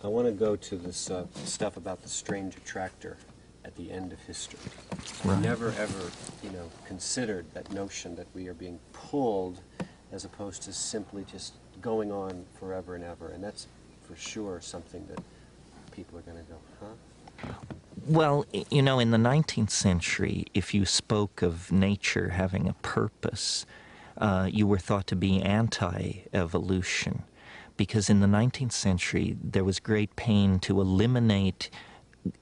I want to go to this stuff about the strange attractor at the end of history. Right. I never ever, considered that notion that we are being pulled as opposed to simply just going on forever and ever. And that's for sure something that people are going to go, huh? Well, in the 19th century, if you spoke of nature having a purpose, you were thought to be anti-evolution. Because in the 19th century, there was great pain to eliminate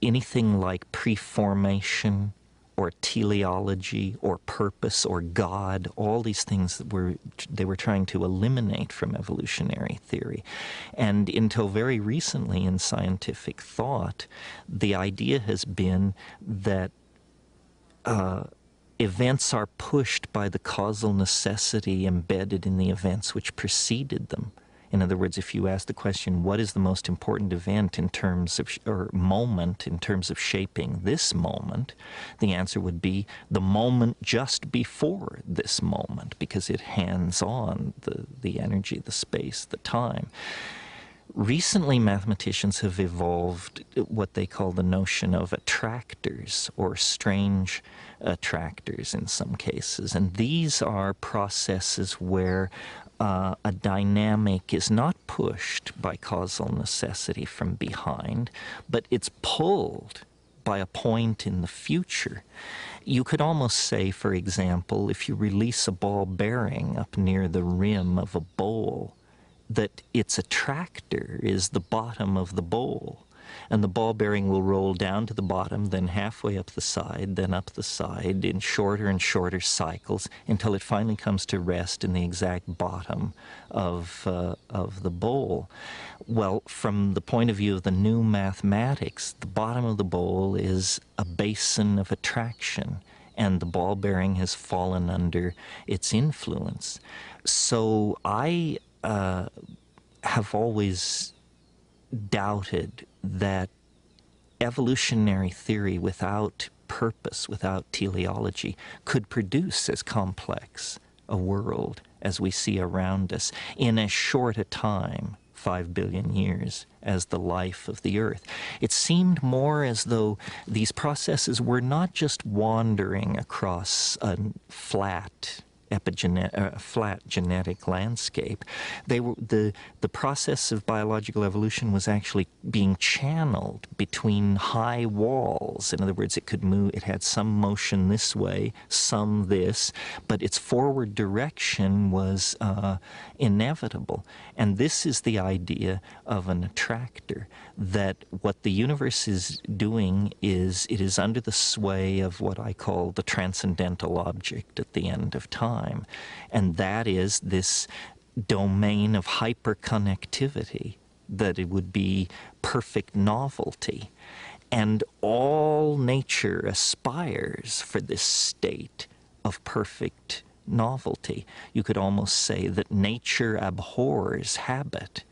anything like preformation or teleology or purpose or God, all these things that they were trying to eliminate from evolutionary theory. And until very recently in scientific thought, the idea has been that events are pushed by the causal necessity embedded in the events which preceded them. In other words, if you ask the question, what is the most important event in terms of, or moment in terms of shaping this moment, the answer would be the moment just before this moment, because it hands on the energy, the space, the time. Recently, mathematicians have evolved what they call the notion of attractors, or strange attractors in some cases. And these are processes where a dynamic is not pushed by causal necessity from behind, but it's pulled by a point in the future. You could almost say, for example, if you release a ball bearing up near the rim of a bowl, that its attractor is the bottom of the bowl. And the ball bearing will roll down to the bottom, then halfway up the side, then up the side in shorter and shorter cycles until it finally comes to rest in the exact bottom of the bowl. Well, from the point of view of the new mathematics, the bottom of the bowl is a basin of attraction, and the ball bearing has fallen under its influence. So I have always doubted that evolutionary theory without purpose, without teleology, could produce as complex a world as we see around us in as short a time, 5 billion years, as the life of the Earth. It seemed more as though these processes were not just wandering across a flat genetic landscape. They were the process of biological evolution was actually being channeled between high walls. In other words, it could move. It had some motion this way, some this, but its forward direction was inevitable. And this is the idea of an attractor. That what the universe is doing is it is under the sway of what I call the transcendental object at the end of time. And that is this domain of hyperconnectivity, that it would be perfect novelty. And all nature aspires for this state of perfect novelty. You could almost say that nature abhors habit,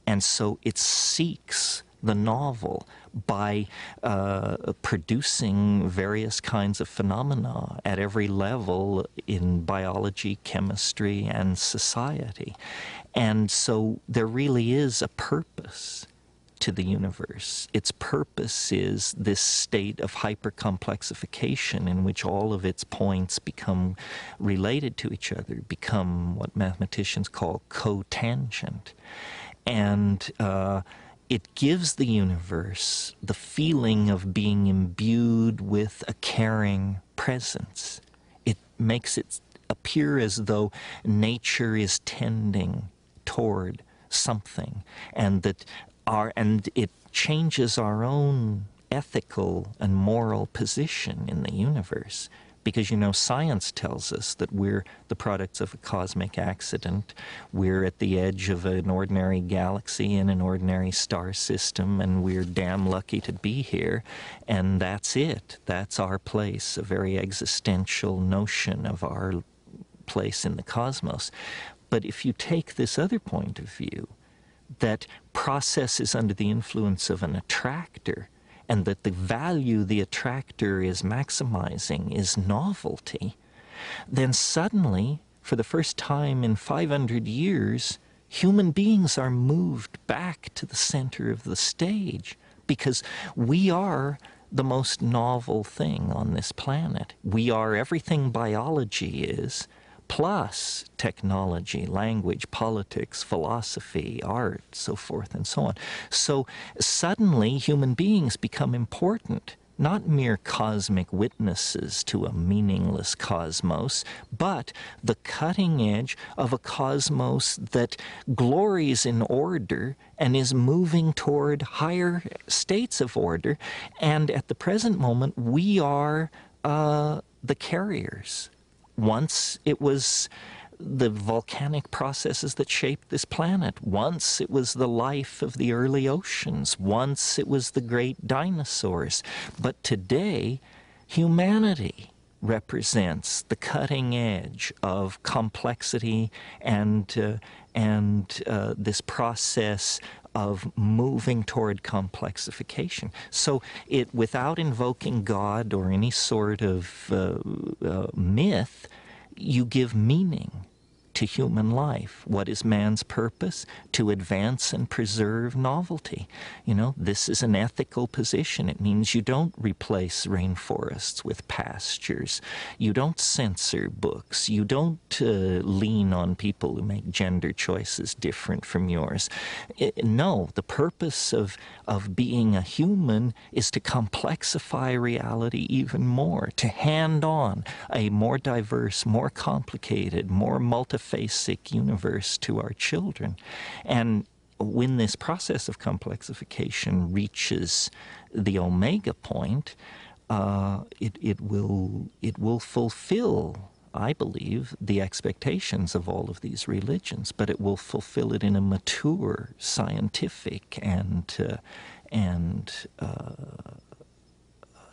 and so it seeks the novel by producing various kinds of phenomena at every level in biology, chemistry, and society. And so there really is a purpose to the universe. Its purpose is this state of hypercomplexification in which all of its points become related to each other, become what mathematicians call cotangent. And it gives the universe the feeling of being imbued with a caring presence. It makes it appear as though nature is tending toward something, and that it changes our own ethical and moral position in the universe. Because, science tells us that we're the products of a cosmic accident. We're at the edge of an ordinary galaxy in an ordinary star system, and we're damn lucky to be here. And that's it. That's our place, a very existential notion of our place in the cosmos. But if you take this other point of view, that process is under the influence of an attractor, and that the value the attractor is maximizing is novelty, then suddenly, for the first time in 500 years, human beings are moved back to the center of the stage because we are the most novel thing on this planet. We are everything biology is, plus technology, language, politics, philosophy, art, so forth and so on. So suddenly human beings become important, not mere cosmic witnesses to a meaningless cosmos, but the cutting edge of a cosmos that glories in order and is moving toward higher states of order. And at the present moment, we are the carriers. Once it was the volcanic processes that shaped this planet. Once it was the life of the early oceans. Once it was the great dinosaurs. But today, humanity represents the cutting edge of complexity and this process of moving toward complexification. So it, without invoking God or any sort of myth, you give meaning to human life. What is man's purpose? To advance and preserve novelty. You know, this is an ethical position. It means you don't replace rainforests with pastures. You don't censor books. You don't lean on people who make gender choices different from yours. No, the purpose of being a human is to complexify reality even more, to hand on a more diverse, more complicated, more multifaceted universe to our children. And when this process of complexification reaches the omega point, it will fulfill, I believe, the expectations of all of these religions, but it will fulfill it in a mature, scientific, and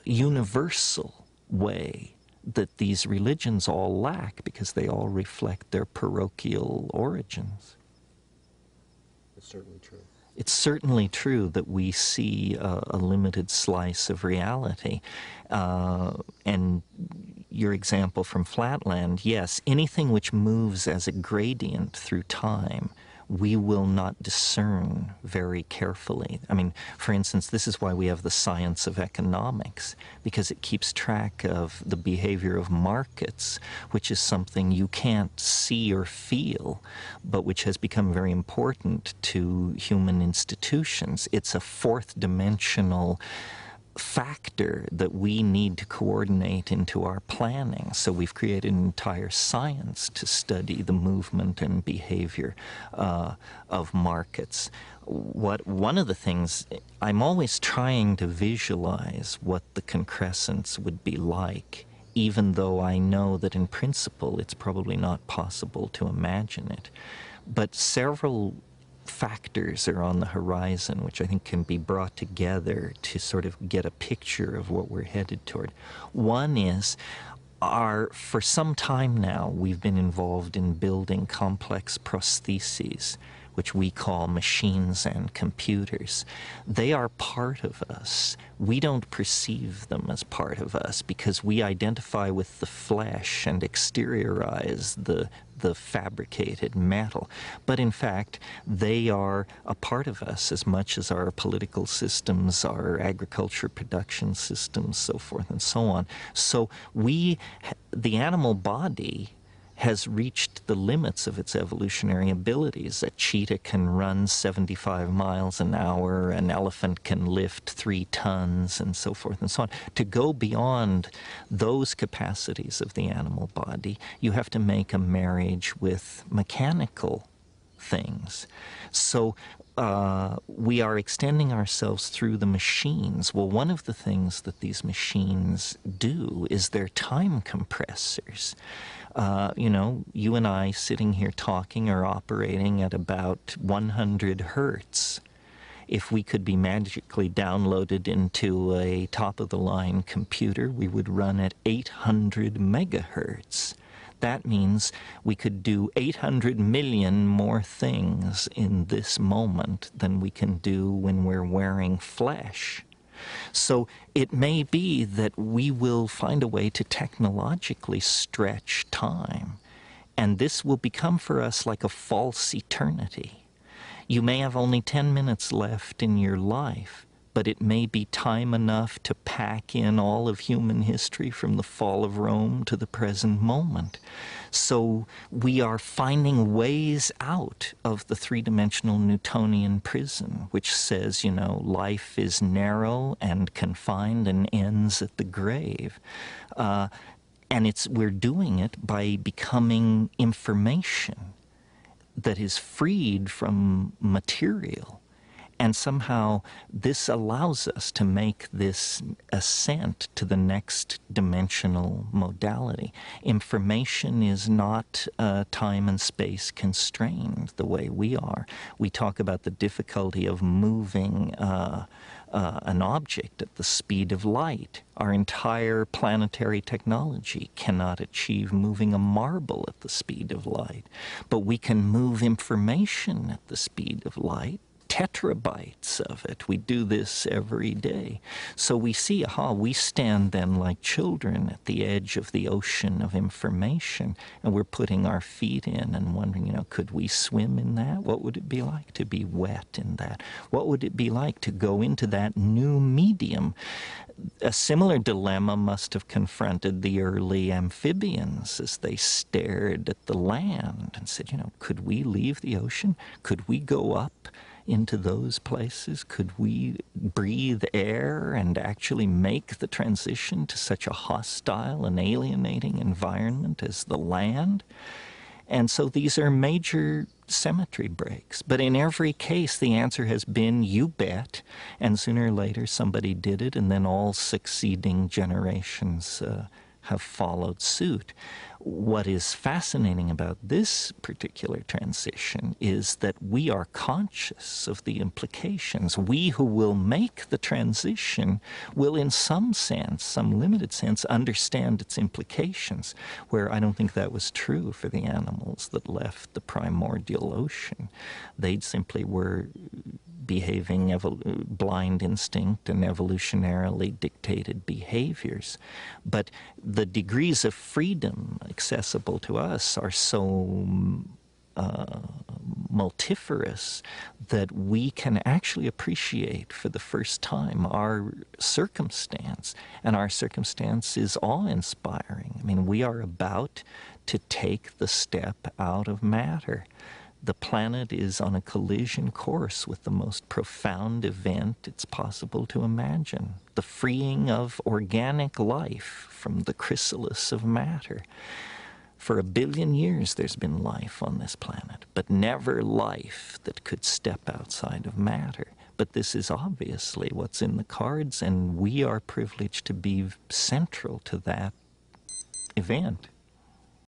universal way that these religions all lack, because they all reflect their parochial origins. It's certainly true. It's certainly true that we see a limited slice of reality. And your example from Flatland, yes, anything which moves as a gradient through time, we will not discern very carefully. I mean, for instance, this is why we have the science of economics, because it keeps track of the behavior of markets, which is something you can't see or feel, but which has become very important to human institutions. It's a fourth-dimensional factor that we need to coordinate into our planning. So we've created an entire science to study the movement and behavior of markets. One of the things, I'm always trying to visualize what the concrescence would be like, even though I know that in principle it's probably not possible to imagine it. But several factors are on the horizon which I think can be brought together to sort of get a picture of what we're headed toward. One is, for some time now, we've been involved in building complex prostheses, which we call machines and computers. They are part of us. We don't perceive them as part of us because we identify with the flesh and exteriorize the fabricated metal. But in fact, they are a part of us as much as our political systems, our agriculture production systems, so forth and so on. So the animal body has reached the limits of its evolutionary abilities. A cheetah can run 75 miles an hour, an elephant can lift 3 tons, and so forth and so on. To go beyond those capacities of the animal body, you have to make a marriage with mechanical things. So we are extending ourselves through the machines. Well, one of the things that these machines do is they're time compressors. You know, you and I sitting here talking are operating at about 100 hertz. If we could be magically downloaded into a top-of-the-line computer, we would run at 800 megahertz. That means we could do 800 million more things in this moment than we can do when we're wearing flesh. So it may be that we will find a way to technologically stretch time And this will become for us like a false eternity. You may have only 10 minutes left in your life, but it may be time enough to pack in all of human history from the fall of Rome to the present moment. So we are finding ways out of the three-dimensional Newtonian prison, which says, you know, life is narrow and confined and ends at the grave. And we're doing it by becoming information that is freed from material. And somehow this allows us to make this ascent to the next dimensional modality. Information is not time and space constrained the way we are. We talk about the difficulty of moving an object at the speed of light. Our entire planetary technology cannot achieve moving a marble at the speed of light. But we can move information at the speed of light, tetrabytes of it. We do this every day. So we see, we stand then like children at the edge of the ocean of information, and we're putting our feet in and wondering, you know, could we swim in that? What would it be like to be wet in that? What would it be like to go into that new medium? A similar dilemma must have confronted the early amphibians as they stared at the land and said, you know, could we leave the ocean? Could we go up into those places? Could we breathe air and actually make the transition to such a hostile and alienating environment as the land? And so these are major symmetry breaks. But in every case, the answer has been, you bet. And sooner or later, somebody did it, and then all succeeding generations have followed suit. What is fascinating about this particular transition is that we are conscious of the implications. We who will make the transition will, in some sense, some limited sense, understand its implications, where I don't think that was true for the animals that left the primordial ocean. They simply were behaving blind instinct and evolutionarily dictated behaviors. But the degrees of freedom accessible to us are so multifarious that we can actually appreciate for the first time our circumstance. And our circumstance is awe-inspiring. I mean, we are about to take the step out of matter. The planet is on a collision course with the most profound event it's possible to imagine, the freeing of organic life from the chrysalis of matter. For 1 billion years there's been life on this planet, but never life that could step outside of matter. But this is obviously what's in the cards, and we are privileged to be central to that event.